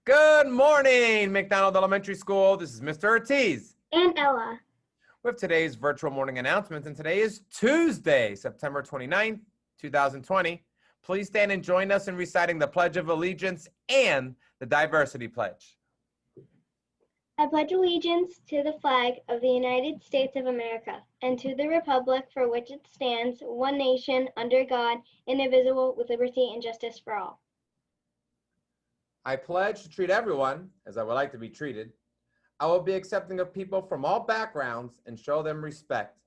Good morning, McDonald Elementary School. This is Mr. Ortiz And Ella. with today's virtual morning announcements. And today is Tuesday, September 29th, 2020. Please stand and join us in reciting the Pledge of Allegiance and the Diversity Pledge. I pledge allegiance to the flag of the United States of America and to the republic for which it stands, one nation, under God, indivisible, with liberty and justice for all. I pledge to treat everyone as I would like to be treated. I will be accepting of people from all backgrounds and show them respect.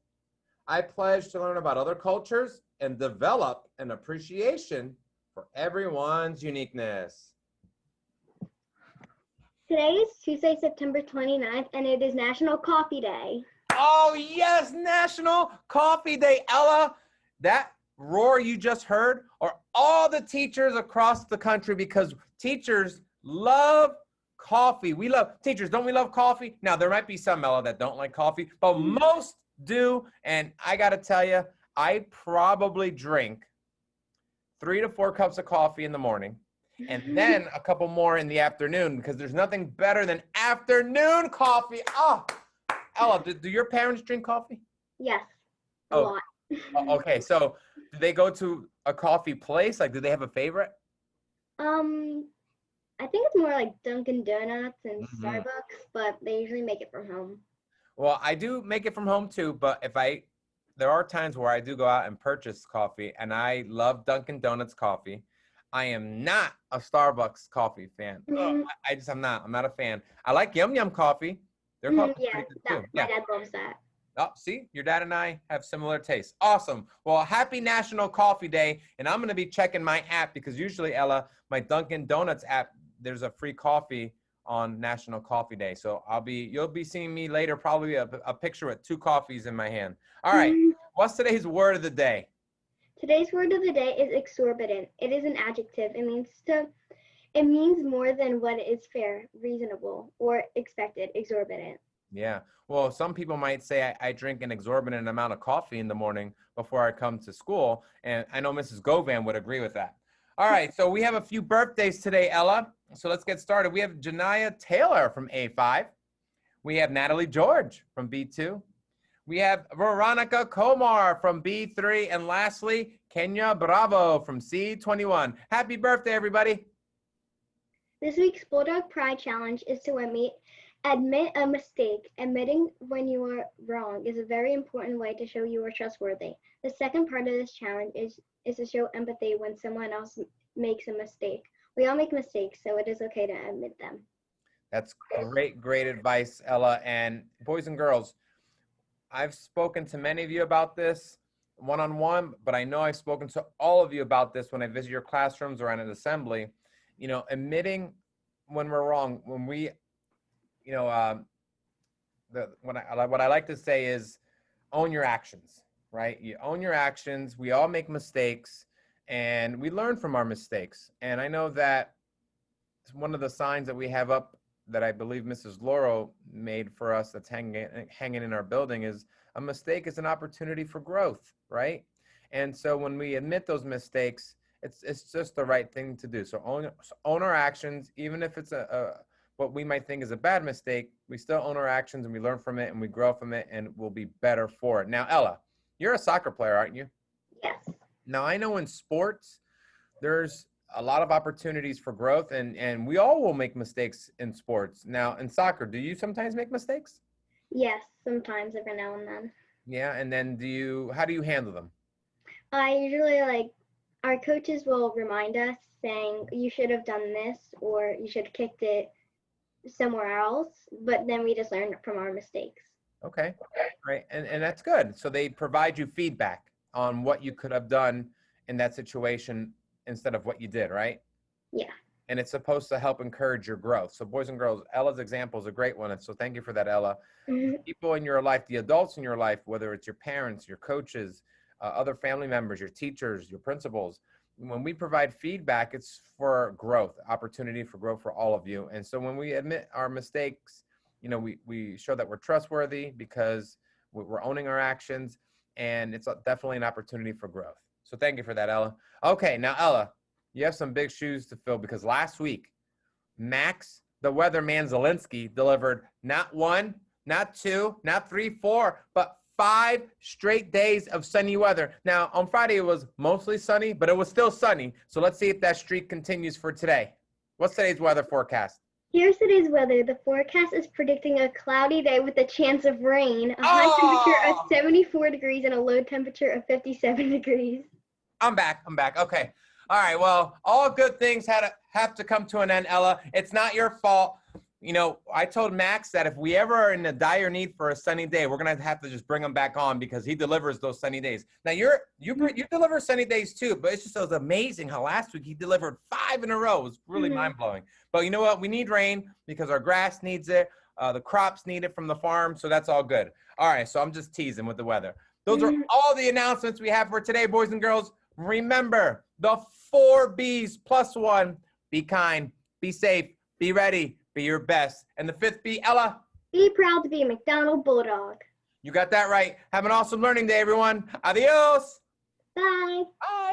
I pledge to learn about other cultures and develop an appreciation for everyone's uniqueness. Today is Tuesday, September 29th, and it is National Coffee Day. Oh, yes, National Coffee Day. Ella, that roar you just heard are all the teachers across the country, because teachers love coffee. We love teachers. Don't we love coffee? Now, there might be some, Ella, that don't like coffee, but most do. And I got to tell you, I probably drink 3 to 4 cups of coffee in the morning, and then a couple more in the afternoon, because there's nothing better than afternoon coffee. Oh, Ella, do your parents drink coffee? Yes, a lot. Okay, so do they go to a coffee place? Like, do they have a favorite? I think it's more like Dunkin' Donuts and Starbucks, but they usually make it from home. Well, I do make it from home too, but there are times where I do go out and purchase coffee, and I love Dunkin' Donuts coffee. I am not a Starbucks coffee fan. I'm not a fan. I like Yum Yum coffee. Their coffee's pretty good too. My dad loves that. Oh, see, your dad and I have similar tastes. Awesome. Well, happy National Coffee Day. And I'm going to be checking my app, because usually, Ella, my Dunkin' Donuts app, there's a free coffee on National Coffee Day. So you'll be seeing me later, probably a picture with 2 coffees in my hand. All right. What's today's word of the day? Today's word of the day is exorbitant. It is an adjective. It means more than what is fair, reasonable, or expected. Exorbitant. Yeah. Well, some people might say I drink an exorbitant amount of coffee in the morning before I come to school. And I know Mrs. Govan would agree with that. All right. So we have a few birthdays today, Ella. So let's get started. We have Janiyah Taylor from A5. We have Natalie George from B2. We have Veronica Komar from B3. And lastly, Kenya Bravo from C21. Happy birthday, everybody. This week's Bulldog Pride Challenge is to admit a mistake. Admitting when you are wrong is a very important way to show you are trustworthy. The second part of this challenge is to show empathy when someone else makes a mistake. We all make mistakes, so it is okay to admit them. That's great advice, Ella. And boys and girls, I've spoken to many of you about this one-on-one, but I know I've spoken to all of you about this when I visit your classrooms or at an assembly. You know, admitting when we're wrong, when we, you know, what I like to say is own your actions, right? You own your actions. We all make mistakes, and we learn from our mistakes. And I know that one of the signs that we have up that I believe Mrs. Laurel made for us that's hanging in our building is a mistake is an opportunity for growth, right? And so when we admit those mistakes, it's just the right thing to do. So own our actions, even if it's what we might think is a bad mistake. We still own our actions, and we learn from it, and we grow from it, and we'll be better for it. Now, Ella, you're a soccer player, aren't you? Yes. Now, I know in sports, there's a lot of opportunities for growth, and we all will make mistakes in sports. Now, in soccer, do you sometimes make mistakes? Yes, sometimes, every now and then. Yeah, and then how do you handle them? I usually our coaches will remind us saying, you should have done this, or you should have kicked it somewhere else, but then we just learn from our mistakes. Okay, right, and that's good. So they provide you feedback on what you could have done in that situation instead of what you did, right? Yeah. And it's supposed to help encourage your growth. So boys and girls, Ella's example is a great one, and so thank you for that, Ella. People in your life, the adults in your life, whether it's your parents, your coaches, other family members, your teachers, your principals, when we provide feedback, it's for growth, opportunity for growth for all of you. And so when we admit our mistakes, you know, we show that we're trustworthy because we're owning our actions, and it's definitely an opportunity for growth. So thank you for that, Ella. Okay, now, Ella, you have some big shoes to fill, because last week Max, the weatherman Zelensky, delivered not 1, not 2, not 3, 4, but 5 straight days of sunny weather. Now, on Friday, it was mostly sunny, but it was still sunny. So let's see if that streak continues for today. What's today's weather forecast? Here's today's weather. The forecast is predicting a cloudy day with a chance of rain, a high temperature of 74 degrees, and a low temperature of 57 degrees. I'm back. Okay. All right. Well, all good things have to come to an end, Ella. It's not your fault. You know, I told Max that if we ever are in a dire need for a sunny day, we're gonna have to just bring him back on because he delivers those sunny days. Now you deliver sunny days too, but it's just so amazing how last week he delivered 5 in a row. It was really mind blowing. But you know what? We need rain because our grass needs it. The crops need it from the farm, so that's all good. All right. So I'm just teasing with the weather. Those are all the announcements we have for today, boys and girls. Remember the 4 B's plus 1: be kind, be safe, be ready, be your best. And the 5th B, Ella? Be proud to be a McDonald Bulldog. You got that right. Have an awesome learning day, everyone. Adios. Bye. Bye.